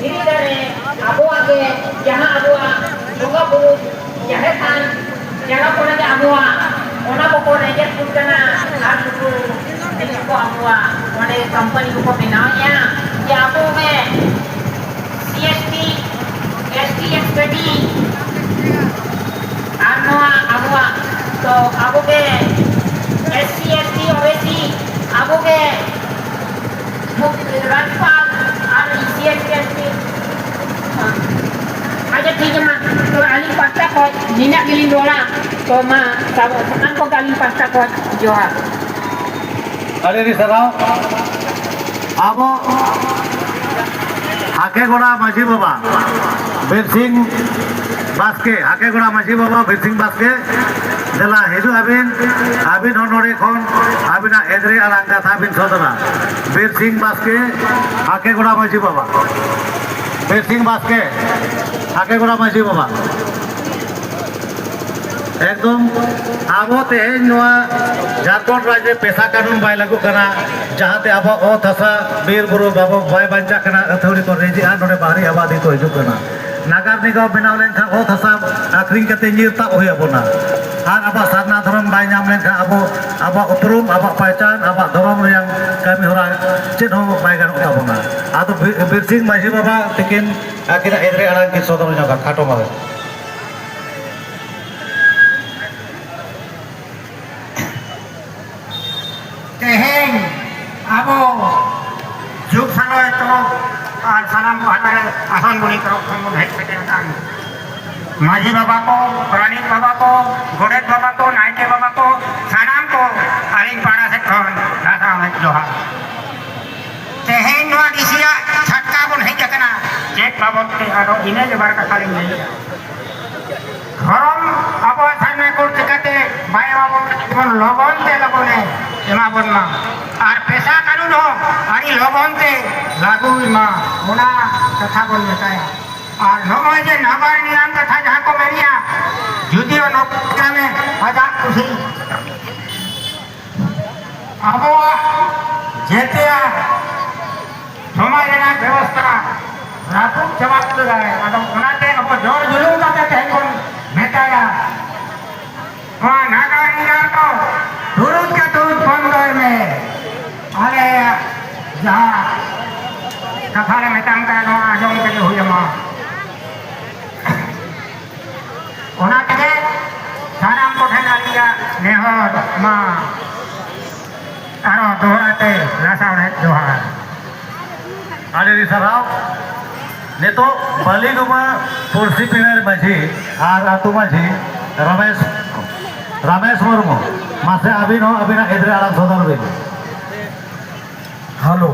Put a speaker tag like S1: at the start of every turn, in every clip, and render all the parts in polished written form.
S1: धीरे धीरे अबो आगे जहाँ अबो बोगा बुरु जहाँ थान जगह को ना अबो ओना को रेजेक्ट करना आर को को अबो ओने कंपनी को बनाया कि अबो में सीएसटी एसटी एसपीडी आनवा अबो तो अबो के एससी एसटी ओबीसी अबो के राजपाल और सीएसटी एसटी अच्छा ठीक है माँ तो आलिंग पास्ता को निना गिलिंग रोला तो माँ सब सामान को आलिंग पास्ता को जो है
S2: अरे री सराव अब हाकेगोड़ा माझी बाबा बीर सिंह बास्के हाकेगोड़ा माझी बाबा बीर सिंह बास्के देला हेजु आबिन होनोरे खन आबिना एद्रे आरांग कथा आबिन सदरा बीर सिंह बास्के हाकेगोड़ा माझी बाबा बीर सिंह बास्के हाकेगोड़ा माझी बाबा एकदम अब तेज झारखंड राज्य पेशा कानून बै लागू करना जहाँते अब अत हसा बीर बुरु बाबू बै बांचा अथौड़ी को रेजिया नोड़े बाहरी आबादी को हजू करना नागर निगम बनाव लेनखान अत हसा आखरिंग कते नीर ताब हुई अबोना और अब सारना धर्म बै नाम लेनखान अब उपरूम अब पहचान अब धर्म रियां कमी होरा चेद हो बै गानोग ताबोना आदो बीर सिंह माझी बाबा तिकिन आकिना एद्रे आरांग की सदर जोगा खाटो मारे
S3: तेहें अब जुग समय तो और सलाम कहता है आसन बुनी तरफ हम भेज सके माझी बाबा को प्राणिक बाबा को गोडेत बाबा को नायके बाबा को सनाम को अलिंग पाड़ा से दादा है जोहा तेहें नवा दिसिया छटका बुन है जकना चेक बाबत के आरो इने जबार का खाली नहीं धर्म अब सामने को चिकाते बाय बाबा लगन ते लगने एमा बनना और पेशा कानून हो आरी लगन ते लागू मा होना कथा बन बताया और नमय जे नगर नियम कथा जहाँ को मेरिया जुदियो नौकरी में आजाद खुशी अब जेते समाज ना व्यवस्था रातू जवाब दे रहा है मतलब उनाते अब जोर जुलूम का कहते हैं कौन बताया वहाँ नगर नियम तो दूर का दूर बन गए में अरे जहाँ कथाले में तंग कर वहाँ आजम के लिए हुई माँ उन्हें के साराम को ठंडा लिया नेहर माँ अरो दोहराते लासा उन्हें जोहार
S2: अरे री सराव ने तो बालीगुमा पुरसी पिनर माझी और आतु माझी रमेश मुर्मू मासे अबिन हो अबिना एद्रे आराम सदर बिन
S4: हेलो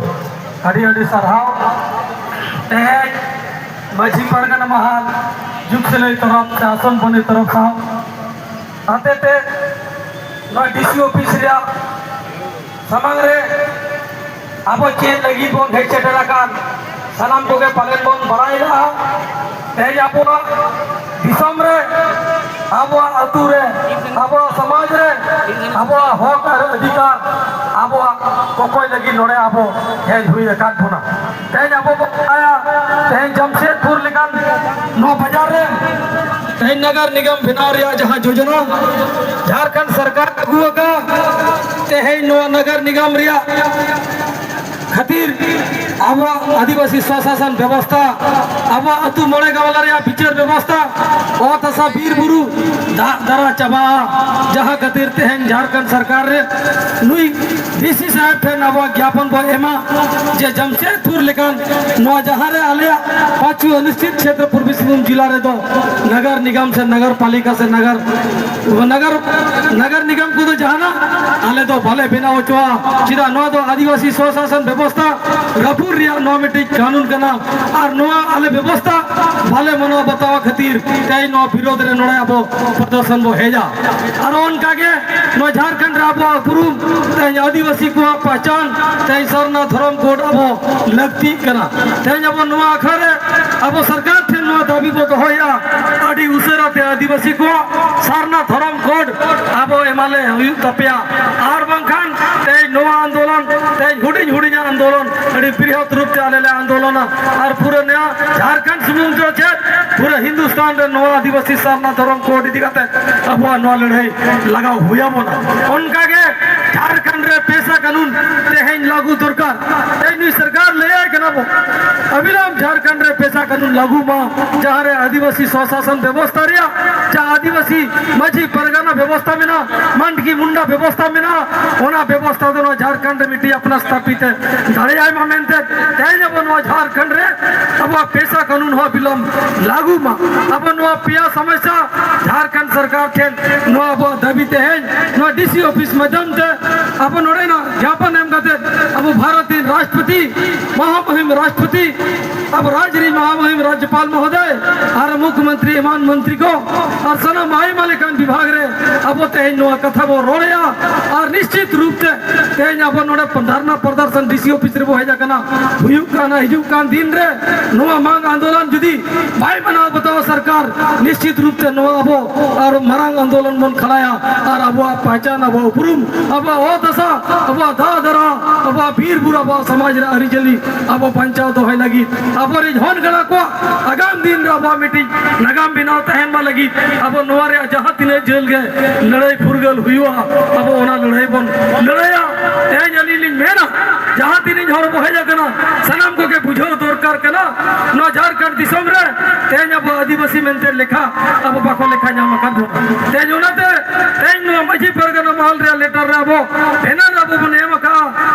S4: अड़ी अड़ी सरहाव तेज माझी परगना महाल जुग से तरफ शासन बने तरफ साहब आते थे ना डीसी ऑफिस रिया समंग रे अब चेन लगी बोन भेज चटला कान सलाम को के पालन बोन बढ़ाई रहा तेज आपो दिसम रे अब अतु रे अब समाज रे अब हक और अधिकार अब कोई लगी नोड़े अब हेज हुई कान पुना तेज अब आया तेज जमशेदपुर लेकिन 9,000 रे तेज नगर निगम बनाव रिया जहां योजना झारखंड सरकार लागू का तेज नगर निगम रिया खातिर अब आदिवासी स्वशासन व्यवस्था अब अतु मोड़े गावला विचार व्यवस्था और तसा वीर बुरु दरा चबा जहाँ खातिर तेहन झारखंड सरकार रे नुई डीसी साहब ठेन अब ज्ञापन बो एमा जे जमशेदपुर लेकिन नो जहाँ रे आले पाचू अनिश्चित क्षेत्र पूर्वी सिंहभूम जिला रे दो नगर निगम से नगर पालिका से नगर निगम को तो जहाँ ना आले तो भले बिना ओचवा चिदा नो दो आदिवासी स्वशासन व्यवस्था रपुर रिया नोमेटिक कानून कना और नोआ आले व्यवस्था भले मनो बतावा खातिर कई नो विरोध रे नोड़े अब प्रदर्शन बो हेजा और उनका के नो झारखंड राबो गुरु तय आदिवासी को पहचान तय सरना धर्म कोड अब लगती कना तय अब नोआ अखरे अब सरकार थे नो दाबी बो तो होया अडी उसेरा ते आदिवासी को सरना धर्म कोड अब एमाले हुई तपिया और बंखान तेज नवा आंदोलन तेज हुडिंग हुडिंग आंदोलन अड़ी बृहत रूप से आले आंदोलन और पूरे नया झारखंड सुमुंग जो छे पूरे हिंदुस्तान रे नवा आदिवासी सारना धर्म कोड इदी काते अब नवा लड़ाई लगा हुआ बोना उनका के झारखंड रे पैसा कानून तेहेन लागू दरकार तेनी सरकार ले आए के नाबो अविलंब झारखंड रे पैसा कानून लागू मा जहां रे आदिवासी स्वशासन व्यवस्था रिया जहां आदिवासी माझी परगना व्यवस्था में ना मंड की मुंडा व्यवस्था में ना ओना व्यवस्था दोनों झारखंड में मिट्टी अपना स्थापित है धड़े आए मोमेंटे तेने बनवा झारखंड रे अब पैसा कानून हो विलंब लागू मा अब नो पिया समस्या झारखंड सरकार के नो अब दबिते हैं नो डीसी ऑफिस माध्यम से अब नोड़े ना ज्ञापन एम कहते अब भारतीय राष्ट्रपति महामहिम राष्ट्रपति अब राज्य महामहिम राज्यपाल महोदय और मुख्यमंत्री ईमान मंत्री को और सना माई मालिकान विभाग रे अब तेज नो कथा वो रोड़िया और निश्चित रूप से तेज अब नोड़े धरना प्रदर्शन डीसी ऑफिस रे वो है जाकना हुयुक काना हिजुक कान दिन रे नो मांग आंदोलन जुदी भाई बना बताओ सरकार निश्चित रूप से नो अब और मरांग आंदोलन मन खलाया और अब पहचान अब उपरुम अब ओ दशा अब दादरा अब वीर बुरा अब समाज रे हरिजली अब पंचायत होय लगी अब रे झोन गला को आगाम दिन रे अब मीटिंग नगाम बिना तहन मा लगी अब नोरे जहां तिने जेल गए लड़ाई फुरगल हुआ अब ओना लड़ाई बन लड़ाया ए जलीली मेना जहां तिने झोर बहे जकना सनम को के बुझो दरकार कना नो झारखंड दिसम रे तेज अब आदिवासी मेंते लेखा अब बाको लेखा नाम कर दो तेज ओनाते तेज नो माझी परगना महल रे लेटर रे अब भेना अब बने मका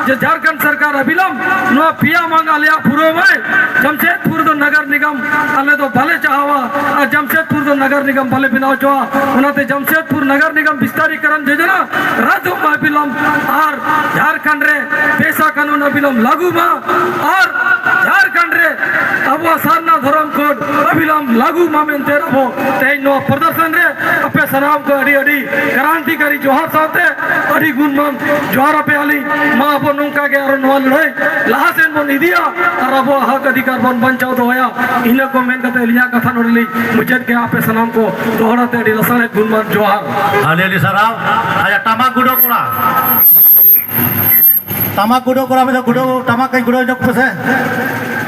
S4: जो झारखंड सरकार अविलंब नो पिया मांगा लिया पुरो में जमशेदपुर दो नगर निगम अले तो भले चाहवा और जमशेदपुर दो नगर निगम भले बिनाव चाहा उनाते जमशेदपुर नगर निगम विस्तारीकरण योजना रद्द में अविलंब और झारखंड रे पैसा कानून अविलंब लागू मा और झारखंड रे अब सारना धर्म कोड अविलंब लागू मा मेंते रबो तेज नो प्रदर्शन रे अपे सनाम को अड़ी अड़ी क्रांतिकारी जोहार साथे अड़ी गुणमान जोहार पे आली मां अब नुका के और नो लड़ाई लासेन बन इदिया और अब हक अधिकार बन बचाव तो होया इने को मेन कते लिया कथा नोडली मुझे के आपे सनाम को दोहराते अड़ी लसने गुणमान जोहार
S2: आलेली सराव आया टमाक गुडो कोड़ा में तो गुडो टमाक कई गुडो जक पसे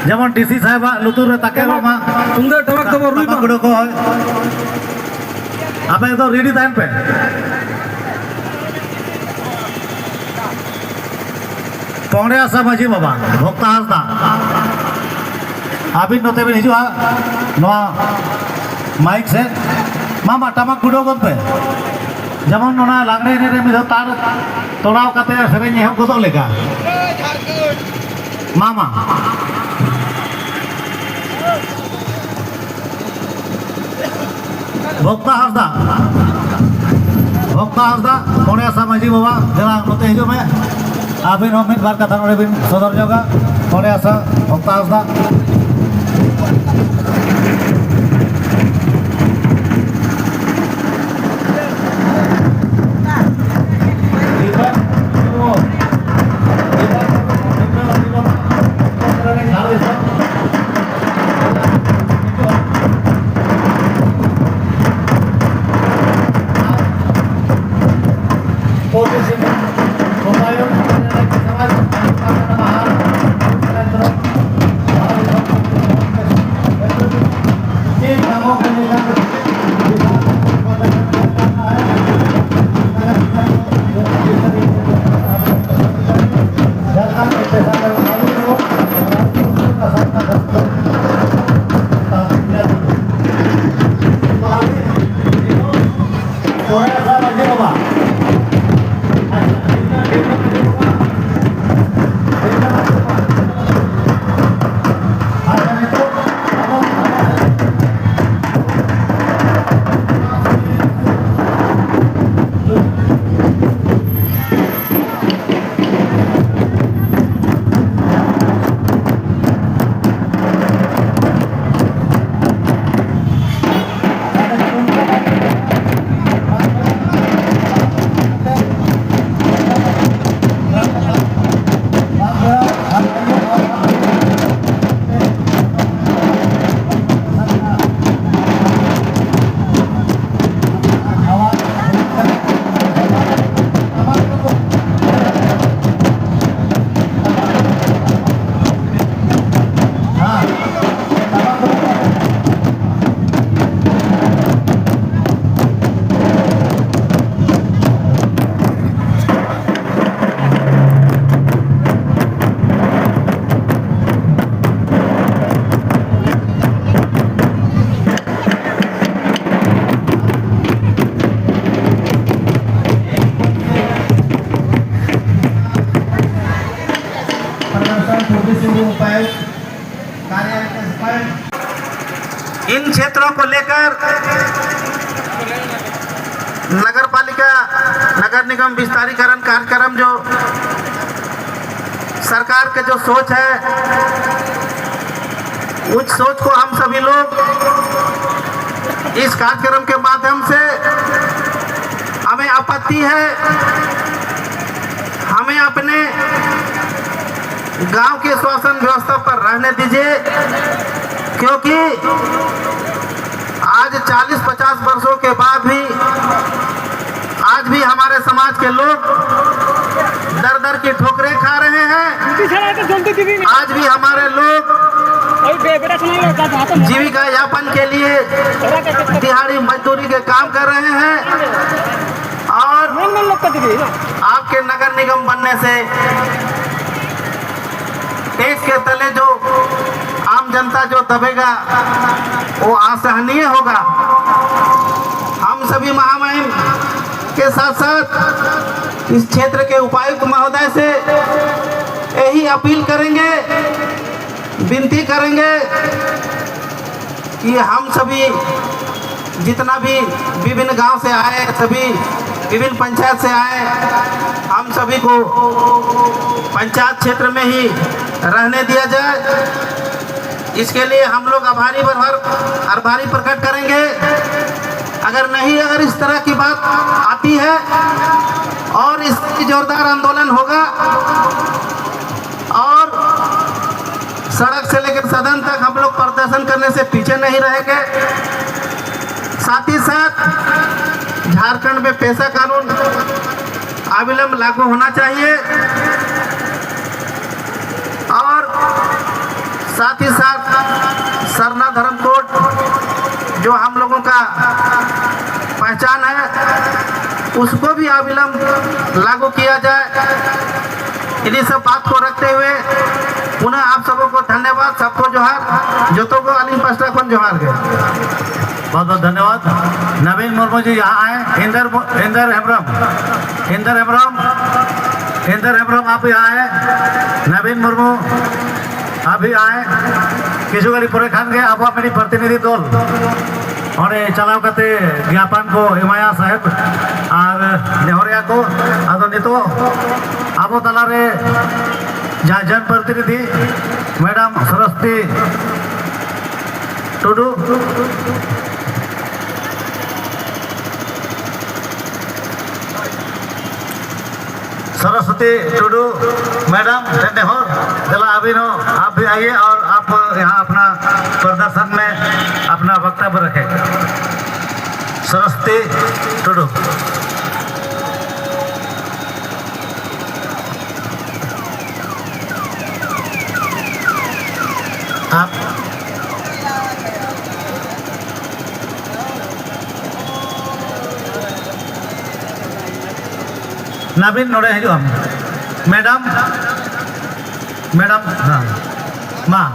S2: जेमन डीसी साहेब लुतुर रे ताके मा
S4: तुंदर टमाक तो रुई
S2: टमाक गुडो को आपे तो रेडी टाइम पे पौड़े आसा माझी बाबा भक्ता हासदा आबिन नोते बिन हिजुआ नोआ माइक से मामा टमाक गुडो गन पे जेमन नोना लागड़े रे मिद तार तोड़ाव काते सेरेñ एहब गोदो लेका मामा भक्ता हासदा पौड़े आसा माझी बाबा जरा नोते हिजु में आबिन हम मिद बार कथा नोड़े बिन सदर जोगा पौड़े आसा भक्ता हासदा इन क्षेत्रों को लेकर नगर पालिका नगर निगम विस्तारीकरण कार्यक्रम जो सरकार के जो सोच है, उस सोच को हम सभी लोग इस कार्यक्रम के माध्यम से हमें आपत्ति है, हमें अपने गांव के शासन व्यवस्था पर रहने दीजिए, क्योंकि आज 40-50 वर्षों के बाद भी आज भी हमारे समाज के लोग दर दर की ठोकरें खा रहे हैं। आज भी हमारे लोग जीविका यापन के लिए दिहाड़ी मजदूरी के काम कर रहे हैं, और आपके नगर निगम बनने से देश के तले जो आम जनता जो दबेगा वो असहनीय होगा। हम सभी महामहिम के साथ साथ इस क्षेत्र के उपायुक्त महोदय से यही अपील करेंगे, विनती करेंगे कि हम सभी जितना भी विभिन्न गांव से आए, सभी विभिन्न पंचायत से आए, हम सभी को पंचायत क्षेत्र में ही रहने दिया जाए। इसके लिए हम लोग आभारी प्रकट करेंगे। अगर इस तरह की बात आती है और इसकी जोरदार आंदोलन होगा और सड़क से लेकर सदन तक हम लोग प्रदर्शन करने से पीछे नहीं रहेंगे। साथ ही साथ झारखंड में पेशा कानून अविलंब लागू होना चाहिए, और साथ ही साथ सरना धर्म कोड जो हम लोगों का पहचान है उसको भी अविलंब लागू किया जाए। इन्हीं सब बात को रखते हुए पुनः आप सबों को धन्यवाद। सबको जोहार, जोतों को अलीम पस्टा को जोहार के बहुत बहुत धन्यवाद। नवीन मुर्मू जी यहाँ आए, इंदर हेम्ब्रम आप यहाँ आए, नवीन मुर्मू अभी आए, किशुगढ़ी पुरे खान के अब मेरी प्रतिनिधि दल और चलाव करते ज्ञापन को हिमाया साहेब और नेहरिया को अदो नितो अब तलारे जहाँ जन प्रतिनिधि मैडम सरस्वती टुडू मैडम नेहर जला अभी नो आप भी आइए और आप यहाँ अपना प्रदर्शन में अपना वक्तव्य रखें। सरस्वती टुडू आप नवीन नोड़े हजू हम मैडम हाँ माँ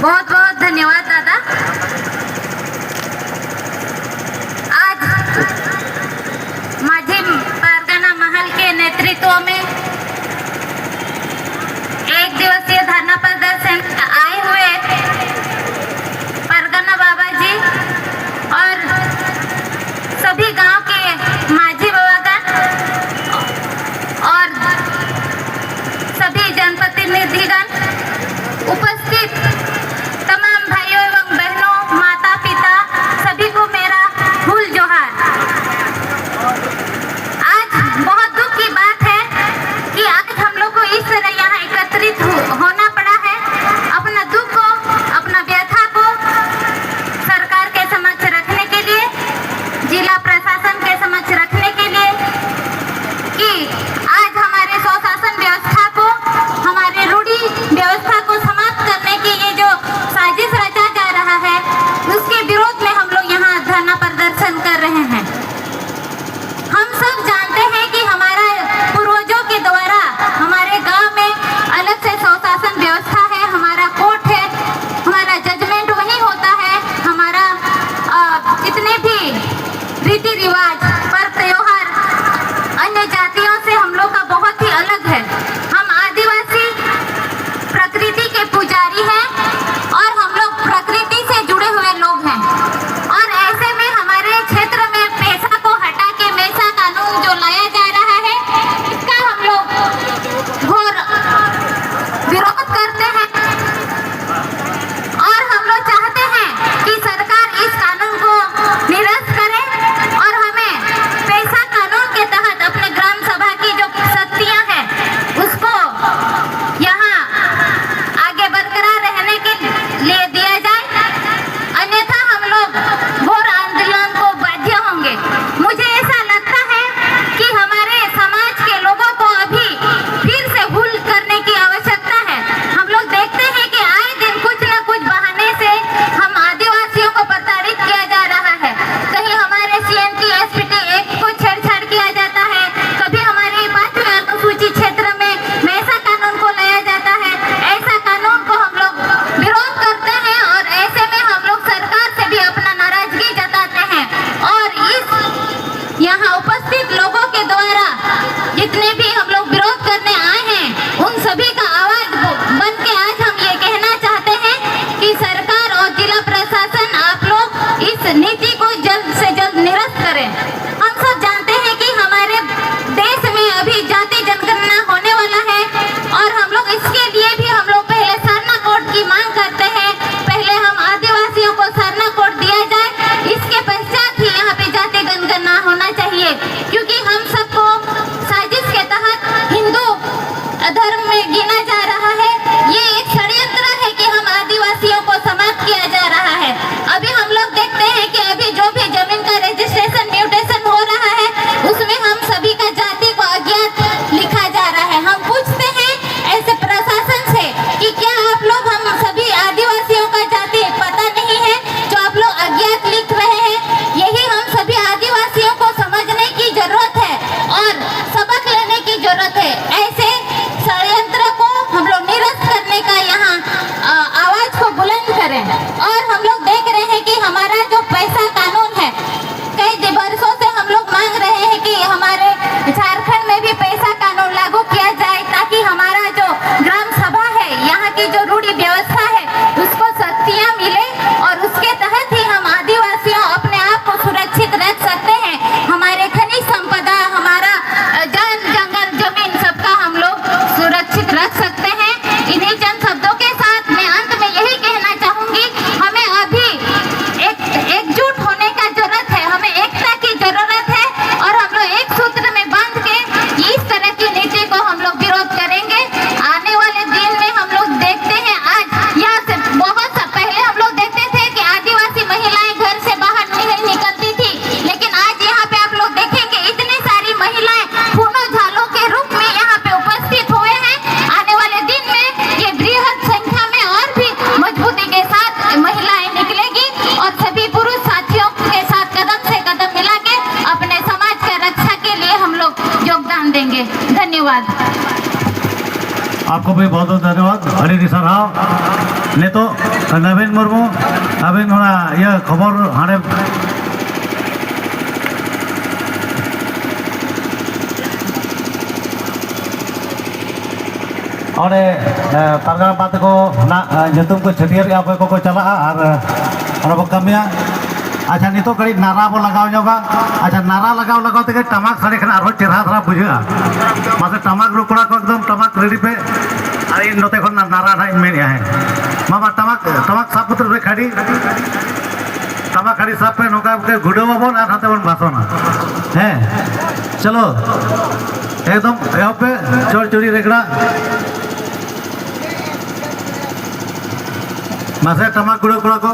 S5: बहुत बहुत धन्यवाद दादा। आज माझी परगना महल के नेतृत्व में एक दिवसीय धरना प्रदर्शन आए हुए परगना बाबा जी और सभी गांव के माझी बाबागण और सभी जनप्रतिनिधिगण उपस्थित तमाम भाइयों एवं बहनों, माता पिता सभी को मेरा फूल जोहार। आज बहुत दुख की बात है धन्यवाद।
S2: आपको भी बहुत बहुत धन्यवाद अड़ी साराव नितो नवीन मुर्मू अबिन होना यह खबर हाने और परगना बात को ना जतुम को छटियर या को चला और वो कमिया अच्छा नितो कड़ी नारा बो लगाव जोगा अच्छा नारा लगाव ते टमाक साड़ी खना और चेहरा धरा बुझा मासे टमाक रुकड़ा को एकदम टमाक रेडी पे अरे नोते खन नारा ना मेन है मामा टमाक साफ पुत्र रे खड़ी टमाक खड़ी साफ पे नोका के गुडो बाबन और हाथे बन भाषण है चलो एकदम यहाँ पे चोर चोरी रेगड़ा मासे टमाक गुडो गुड़ा को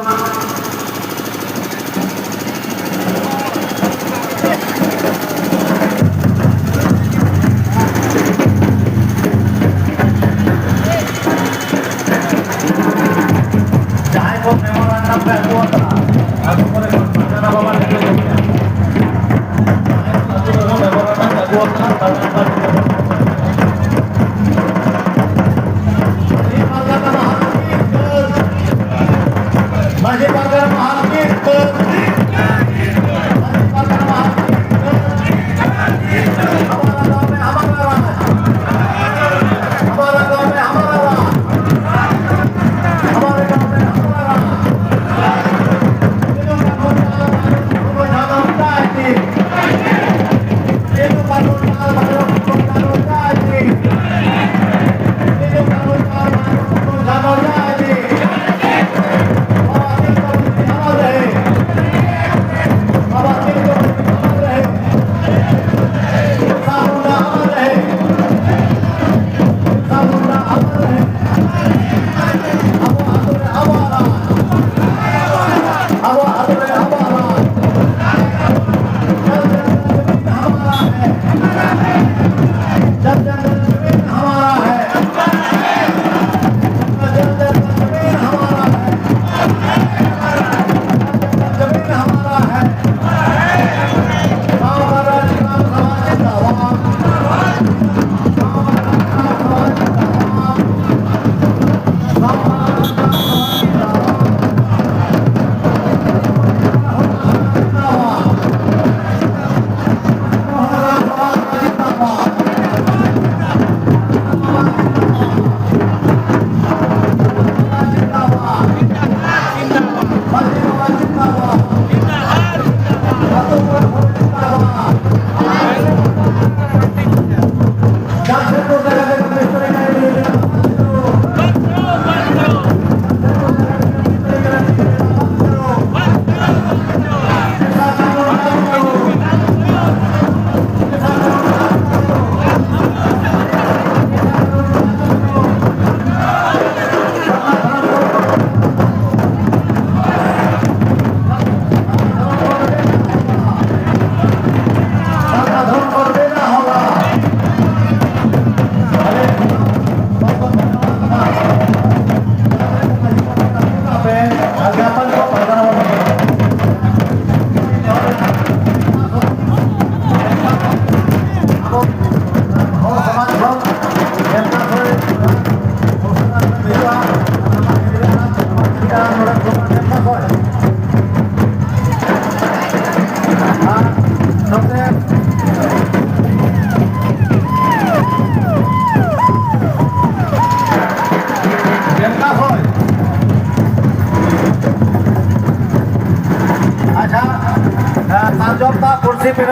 S2: कुर्सी पे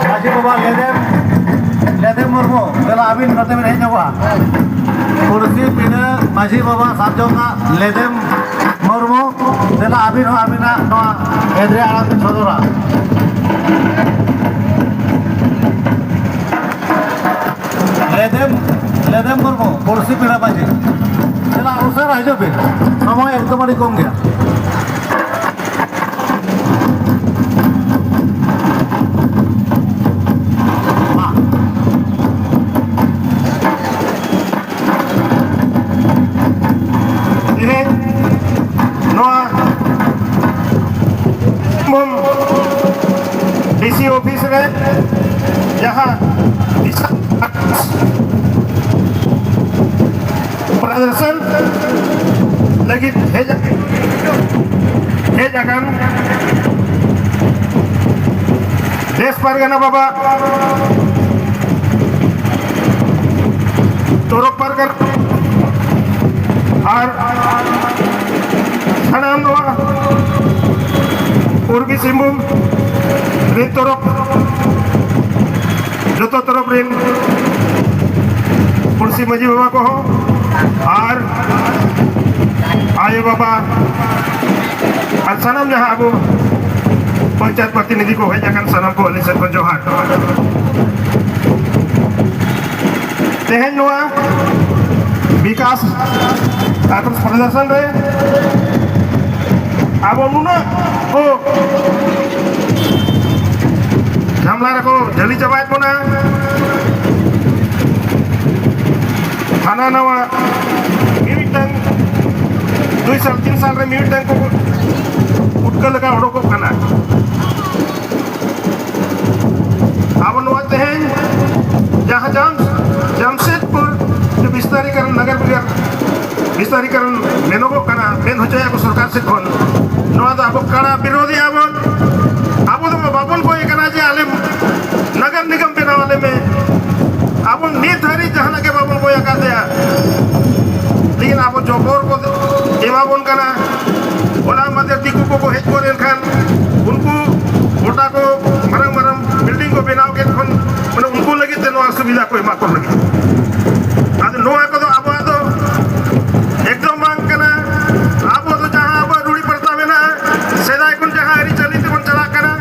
S2: माजी बाबा लेदे मुर्मू गला अभी नते में नहीं जगवा कुर्सी पे माजी बाबा साजोगा लेदे मुर्मू गला अभी ना एद्रे आड़ा पे छोड़ोरा लेदे मुर्मू कुर्सी पे माजी गला उसे रह जो भी समय एकदम बड़ी कम गया
S3: डीसी ऑफिस में जहाँ परगना बाबा तोरक परगन और सनाम नवा पूर्वी सिंहभूम रिन तोरक जो तरफ रिन पुलसी मजी बाबा को हो और आयो बाबा और सनम जहाँ अब पंचायत प्रतिनिधि को है जगन सनम को अली सर को जोहार तेहन नोआ विकास आक्रश प्रदर्शन रहे अब उन्होंने को झमला को जली चबायत बना थाना नवा मिमिटंग 2 साल 3 साल रे मिमिटंग को उठकर लगा उड़को खाना अब नवा तेहन जहाँ जमशेदपुर जो विस्तारीकरण नगर विस्तारीकरण मेनोगो खाना मेन हो जाए सरकार से खन नवा तो अब कड़ा विरोधी अब तो बाबन को ये करना जे आले नगर निगम बनाने वाले में अब निर्धारित जहाँ के बाबन को यका दिया लेकिन अब जो बोर को एमाबन करना ओला मध्य दिकु को हेज को रेलखान उनको मोटा को मरम बिल्डिंग को बनाओ के खन मतलब उनको लगे तो नवा सुविधा को एमा को लगे आज नवा को तो अब एकदम मांग करना अब तो जहाँ अब रूढ़ी पड़ता में ना सेदा कौन जहाँ हरी चली तो कौन चला करना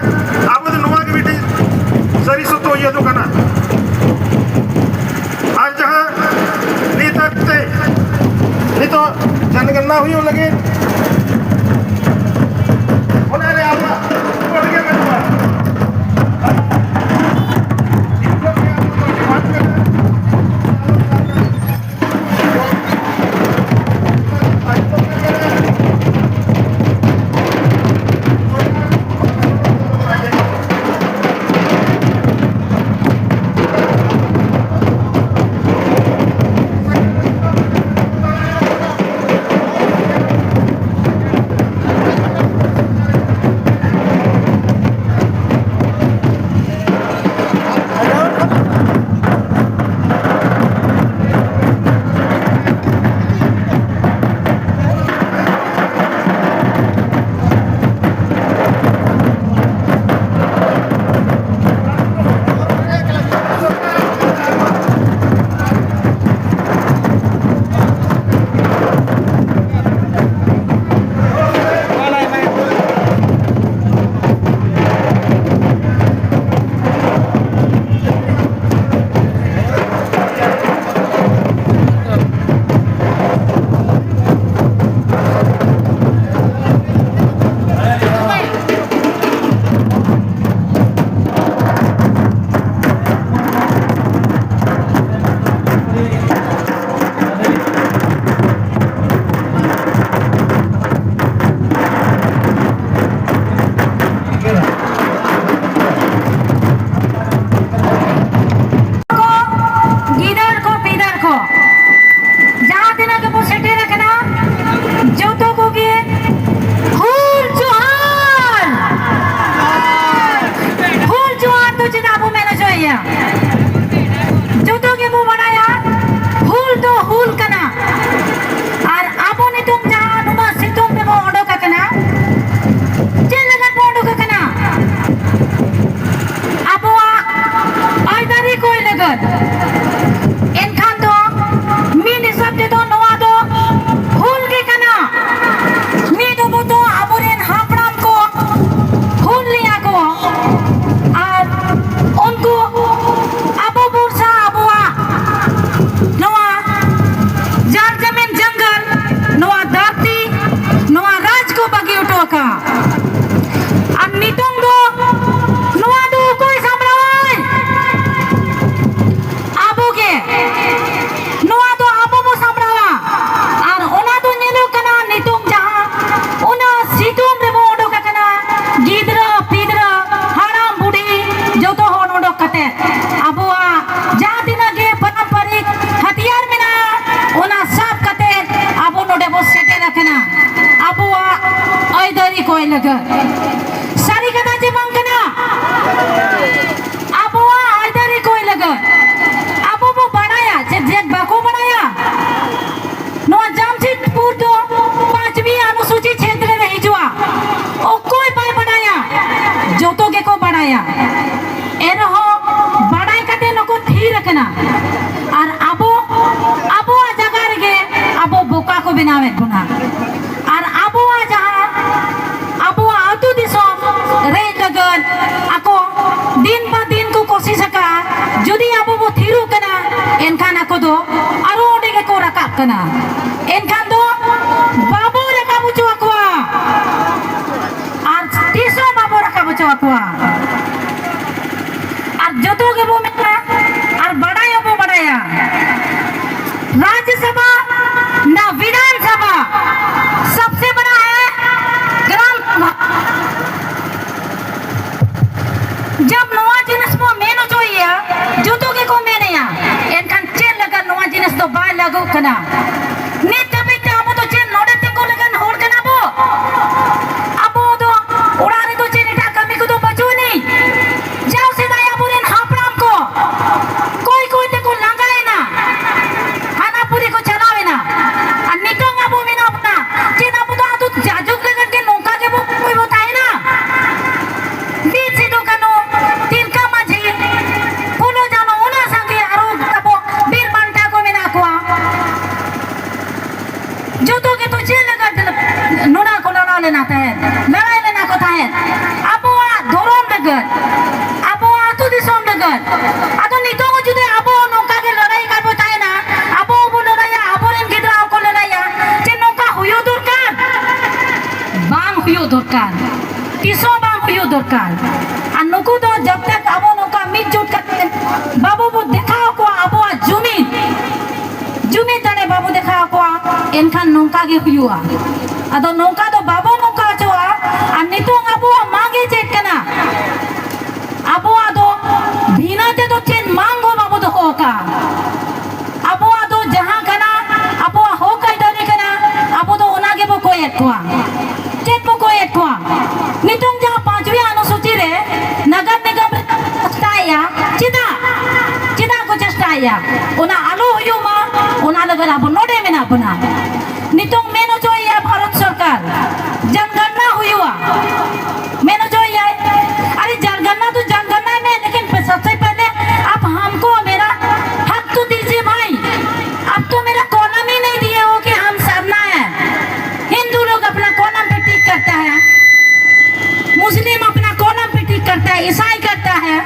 S3: अब तो नवा की बेटी सरी सो तो ये तो करना आज जहाँ नहीं तो जनगणना हुई हो लगे उन्होंने आपका बोल के बैठा
S1: koy laga sari kata je bang kana
S6: ᱪᱟᱞᱟᱣᱮᱫ ᱵᱚᱱᱟ ᱟᱨ ᱟᱵᱚᱣᱟᱜ ᱡᱟᱦᱟᱸ ᱟᱵᱚᱣᱟᱜ ᱟᱹᱛᱩ ᱫᱤᱥᱚᱢ ᱨᱮᱡ ᱞᱟᱹᱜᱤᱫ ᱟᱠᱚ ᱫᱤᱱ ᱵᱟ ᱫᱤन को कोशिश ᱟᱠᱟᱜᱼᱟ ᱡᱩᱫᱤ ᱟᱵᱚ ᱵᱚ ᱛᱷᱤᱨᱚᱜ ᱠᱟᱱᱟ ᱮᱱᱠᱷᱟᱱ ᱟᱠᱚ ᱫᱚ ᱟᱨᱚ ᱚᱸᱰᱮ ᱜᱮᱠᱚ ᱨᱟᱠᱟᱵ ᱠᱟᱱᱟ ᱮᱱᱠᱷᱟन ᱫᱚ ᱵᱟᱵᱚ ᱨᱟᱠᱟᱵ ᱦᱚᱪᱚ ᱟᱠᱚᱣᱟ ᱟᱨ ᱛᱤᱥ ᱦᱚᱸ ᱵᱟᱵᱚ ᱨᱟᱠᱟᱵ ᱦᱚᱪᱚ ᱟᱠᱚᱣᱟ আর যত গেবো মেলা আর বাড়াইও বাড়াইয়া राज्यसभा ना विधानसभा सबसे बड़ा है ग्राम सभा जब नवा जिनिस को मेनो चाहिए जतो के को मेनेया एनखान चेन लगा नवा जिनिस तो बाय लागो कना ने तबे ते अब तो चेन नोडे ते को लगन होड़ कना बो अब तो उड़ाने तो चेन इटा कमी को तो बचो नहीं जाओ से दाया बुरेन हापराम को कोई कोई ते को लगाए ना खाना पूरी को चलावे ना और निकंग अब में ना अपना चेन अब तो जाजुक लगन के नौका के वो कोई बताए ना बीच से तो कनो तीन का माझी पुलो जानो उना संगे आरो तबो बीर बांटा को में ना कुआ जो तो के तो चेन लगा नोना को लड़ा लेना था लड़ाई लेना को था अब वो धोरोम लगन अब वो तो दिसोम लगन अतो नितो को जुदे अब नौका के लड़ाई कर बताए ना अब वो लड़ाई अब इन गिदरा को लड़ाई जे नौका हुयो दरकार बांग हुयो दरकार तिसो बांग हुयो दरकार আর নুকু তো जब तक अब नौका मिट जुट करते बाबू को देखाओ को अब जुमी तने बाबू देखाओ को एनखान नौका के हुआ अदो नौका तो बाबू नौका चोआ और नितो अब मांगे चेक कना अब आदो भीनाते तो चेन मांगो बाबू तो होका अब आदो जहां कना अब हो कई दरे कना अब तो ओनागे बो कोई एकवा चेक बो कोई एकवा नितुम जहां पांचवी अनुसूची रे नगर निगम चेष्टाया चिदा चिदा को चेष्टाया ओना आलो हुयुमा ओना लगन अब नोडे में ना बना नितुम मेनो जोया भारत सरकार जनगणना हुआ मेनो जोया अरे जनगणना तो जनगणना में लेकिन सबसे पहले आप हमको मेरा हक तो दीजिए भाई अब तो मेरा कॉलम ही नहीं दिए हो कि हम सरना है हिंदू लोग अपना कॉलम पे टिक करता है मुस्लिम अपना कॉलम पे टिक करता है ईसाई करता है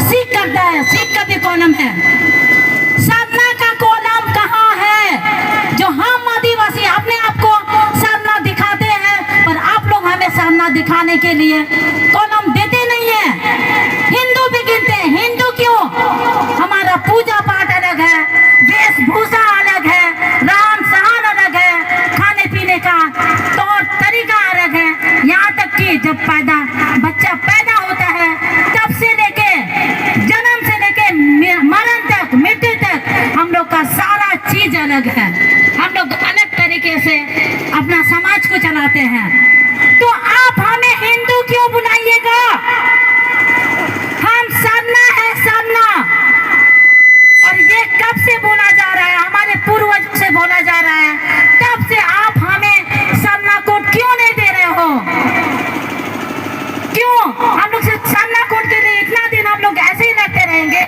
S6: सिख करता है सिख का भी कॉलम है सरना का कॉलम कहाँ है जो हम आदिवासी अपने आप को सरना दिखाते हैं पर आप लोग हमें सरना दिखाने के लिए कॉलम देते नहीं है हिंदू भी गिनते हैं हिंदू क्यों हमारा पूजा पाठ अलग है वेशभूषा अलग है रहन सहन अलग है खाने पीने का तौर तरीका अलग है यहाँ तक कि जब बच्चा पैदा होता है तब से लेके जन्म से लेके मरण तक मृत्यु तक हम लोग का सारा चीज अलग है हम लोग अलग तरीके से अपना समाज को चलाते हैं तो आप हमें हिंदू क्यों बुलाइएगा हम सरना है सरना और ये कब से बोला जा रहा है हमारे पूर्वज से बोला जा रहा है तब से आप हमें सरना कोड क्यों नहीं दे रहे हो क्यों हम लोग से सरना कोड के लिए इतना दिन हम लोग ऐसे ही लड़ते रहेंगे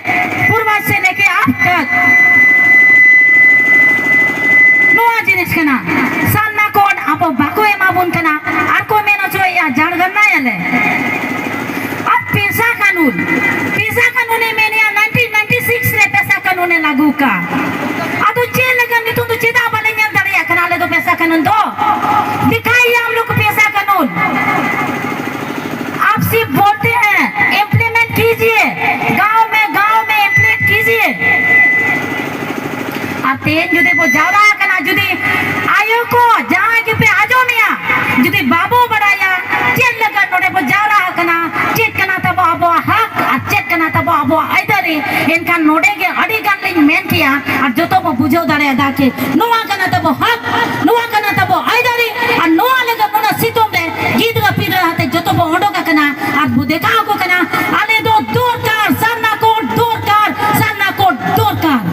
S6: पूर्वज से लेके आप तक नोआ जिनिस कना सरना कोड आप बाको एमाबुन कना आको मेनो जो या जनगणना याले अब पैसा कानून में 1996 रे पैसा कानून लागू का अदो जेल लगन नितु तो चिदा बने न्यान दड़िया कनाले तो पैसा कानून दो दिखाइए हम लोग को पैसा कानून आप सिर्फ बोलते हैं इम्प्लीमेंट कीजिए गांव में इम्प्लीमेंट कीजिए आप तेन जुदे वो जावरा कना जुदी आयो को जहां के पे आजो मिया जुदी बाबू बढ़ाया चेक लगा नोडे वो जावरा कना चेक कना तब अब हक चेक कना तब अब आइदरे इनका नोडे के अड़ी गन लिंग मेन किया और जो तो वो बुझो दरे अदा के नोआ कना तब हक नोआ कना तब आइदरे और नोआ लगा मोना सितों में गीत का पीर रहते जो तो वो ओडो का कना और वो देखा को कना आले दो दूर कार सरना कोड दूर कार सरना कोड दूर कार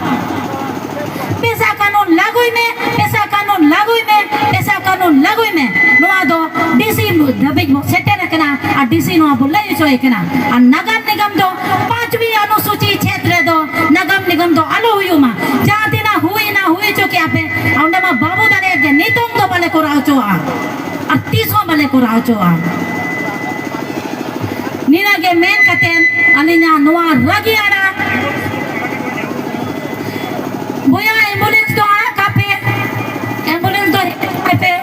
S6: पैसा कानून लागू में पैसा कानून लागू में नोआ दो डीसी दबिक सेटे रखना और डीसी नोआ बुल्ला यूज़ होएकना और नगर निगम दो 5वीं अनुसूची क्षेत्र दो नगर निगम दो आलो हुई माँ जहाँ दिना हुई ना हुई चुके आप पे और ना बाबू दाने korao choa. Nina ge men katen alinya noa ragi ara. Boya ambulance do ara kape. Ambulance do kape.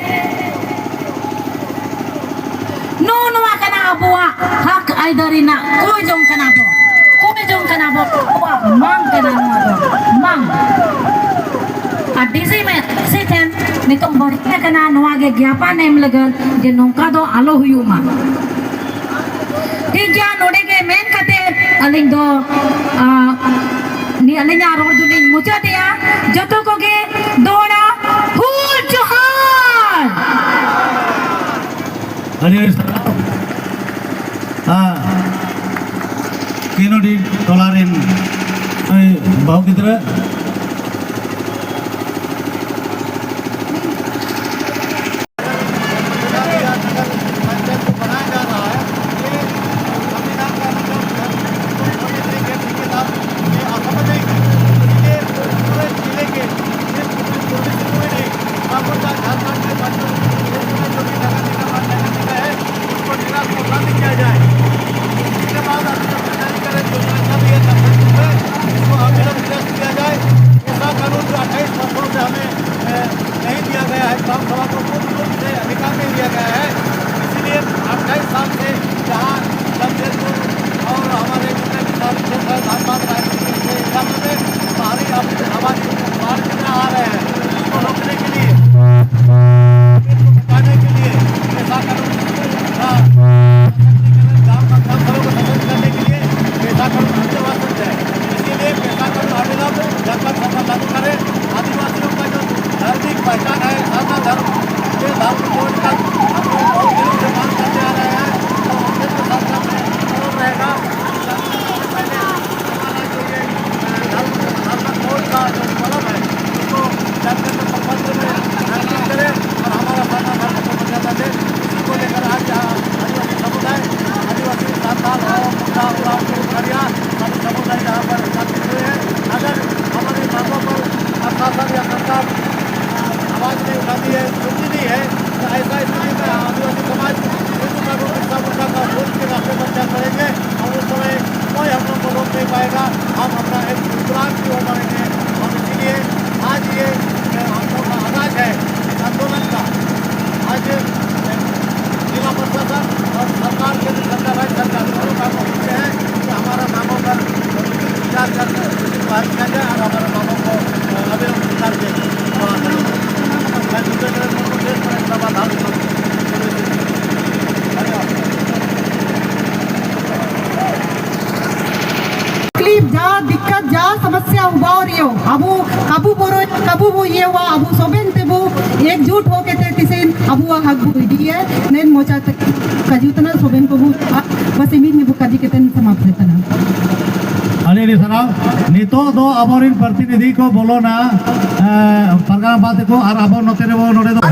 S6: No noa kana abua hak aidarina koi jong kana bo. Koi jong kana bo. Mang kana noa do. Mang. Adisi में से then नितो बढ़िया कना नवा के ज्ञापन M लगल जे नौका दो आलो हुयु मा ठीक या नोडे के मेन कते अलिंग दो नि अलिंगा रोड दुनिंग मुचा दिया जतो को के दोड़ा फूल जोहार
S2: अरे किनोडी डॉलरिन बाहु गिद्रा
S6: समस्या उभा रही हो अबू कबू बोरो कबू वो ये हुआ अबू सोबेन ते वो एकजुट होके ते किसी अबू हक बु दिए नेन मोचा तक कजुतना सोबेन को बस इमिन ने बुकाजी के तन समाप्त करना
S2: अरे सना नितो दो अबोरिन प्रतिनिधि को बोलो ना परगाना बात को और अबो नोते रे वो नोडे दो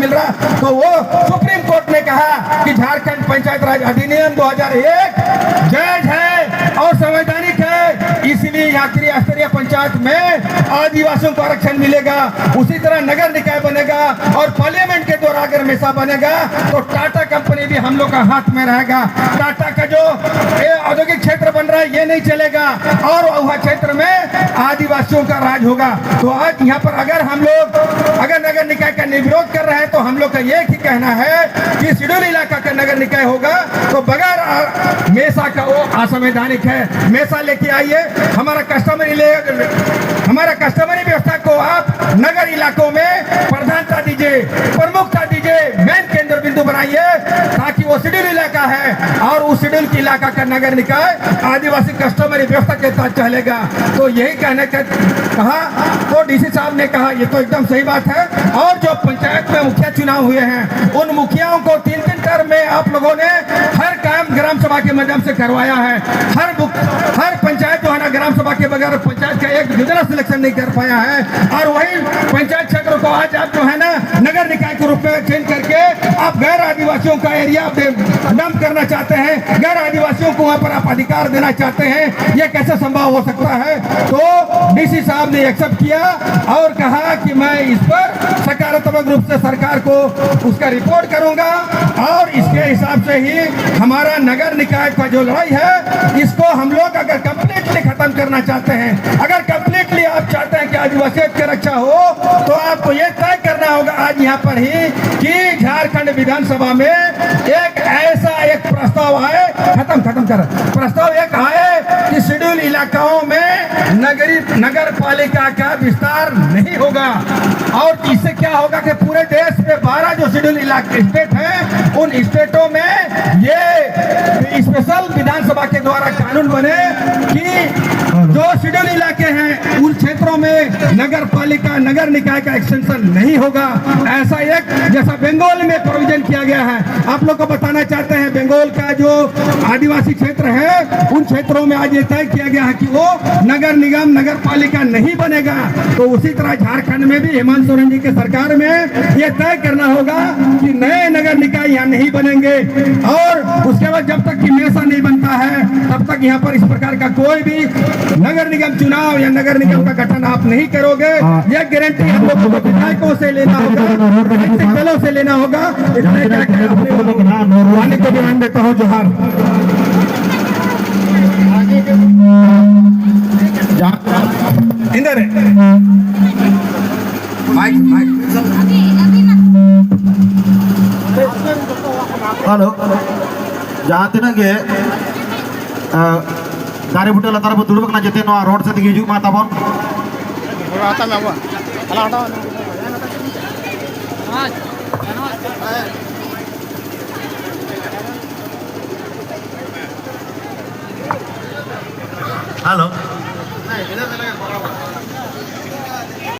S3: मिल रहा। तो वो सुप्रीम कोर्ट ने कहा कि झारखंड पंचायत राज अधिनियम 2001 जायज है और संवैधानिक है, इसलिए यहाँ त्रिस्तरीय पंचायत में आदिवासियों को आरक्षण मिलेगा। उसी तरह नगर निकाय बनेगा और पार्लियामेंट के द्वारा अगर मेसा बनेगा तो टाटा कंपनी भी हम लोग का हाथ में रहेगा। टाटा का जो औद्योगिक क्षेत्र बन रहा है ये नहीं चलेगा और वह क्षेत्र में आदिवासियों का राज होगा। तो आज यहाँ पर अगर हम लोग अगर नगर निकाय का विरोध कर रहे हैं तो हम लोग का एक ही कहना है कि शेड्यूल इलाका का नगर निकाय होगा तो बगैर मेसा का वो असंवैधानिक है। मेसा लेके आइए, हमारा कस्टमरी व्यवस्था को आप नगर इलाकों में प्रधानता दीजिए, प्रमुखता दीजिए, मेन केंद्र बिंदु बनाइए ताकि वो शेड्यूल इलाका है और उस शेड्यूल के इलाका का नगर निकाय आदिवासी कस्टमरी व्यवस्था के साथ चलेगा। तो यही कहने का कहा तो डीसी साहब ने कहा ये तो एकदम सही बात है। और जो पंचायत में मुखिया चुनाव हुए हैं उन मुखियाओं को 3 टर्म में आप लोगों ने हर काम ग्राम सभा के माध्यम से करवाया है। हर पंचायत जो है ना ग्राम सभा के बगैर पंचायत का एक योजना सिलेक्शन नहीं कर पाया है और वही पंचायत क्षेत्र को आज आप जो है ना नगर निकाय के रूप में चेंज करके आप गैर आदिवासियों का एरिया डंप करना चाहते हैं, गैर आदिवासियों को वहां पर आप अधिकार देना चाहते हैं, ये कैसे संभव हो सकता है। तो डीसी साहब ने एक्सेप्ट किया और कहा कि मैं इस पर सकारात्मक रूप से सरकार को उसका रिपोर्ट करूंगा और इसके हिसाब से ही हमारा नगर निकाय का जो लड़ाई है इसको हम लोग अगर कंप्लीटली खत्म करना चाहते हैं, अगर कंप्लीटली आप चाहते हैं कि आदिवासियों की रक्षा हो तो आपको ये तय करना होगा आज यहाँ पर ही कि झारखंड विधानसभा में एक ऐसा एक प्रस्ताव आए, प्रस्ताव एक आए कि शेड्यूल इलाकाओं में नगर पालिका का विस्तार नहीं होगा। और इससे क्या होगा कि पूरे देश में 12 जो शेड्यूल इलाके स्टेट हैं उन स्टेटों में ये स्पेशल विधानसभा के द्वारा कानून बने कि जो शेड्यूल इलाके हैं उन क्षेत्रों में नगर पालिका नगर निकाय का एक्सटेंशन नहीं होगा। ऐसा एक जैसा बंगाल में प्रोविजन किया गया है। आप लोग को बताना चाहते हैं बंगाल का जो आदिवासी क्षेत्र है उन क्षेत्रों में आज ये तय किया गया है कि वो नगर निगम नगर पालिका नहीं बनेगा। तो उसी तरह झारखंड में भी हेमंत सोरेन जी की सरकार में ये तय करना होगा कि नए नगर निकाय यहाँ नहीं बनेंगे और उसके बाद जब तक कि मेसा नहीं बनता है तब तक यहाँ पर इस प्रकार का कोई भी नगर निगम चुनाव या नगर निगम का गठन आप नहीं करोगे। यह गारंटी हम लोग को विधायकों से लेना होगा, राजनीतिक दलों से लेना होगा। वाणी को ध्यान देता हूँ। जोहार। इधर
S2: हेलो जहाँ तीन गे दारे बुटे लतार बो दुड़ब कना जते नोआ रोड से दिगे हिजुग मा ताबन आता में आबो हला हटाओ हेलो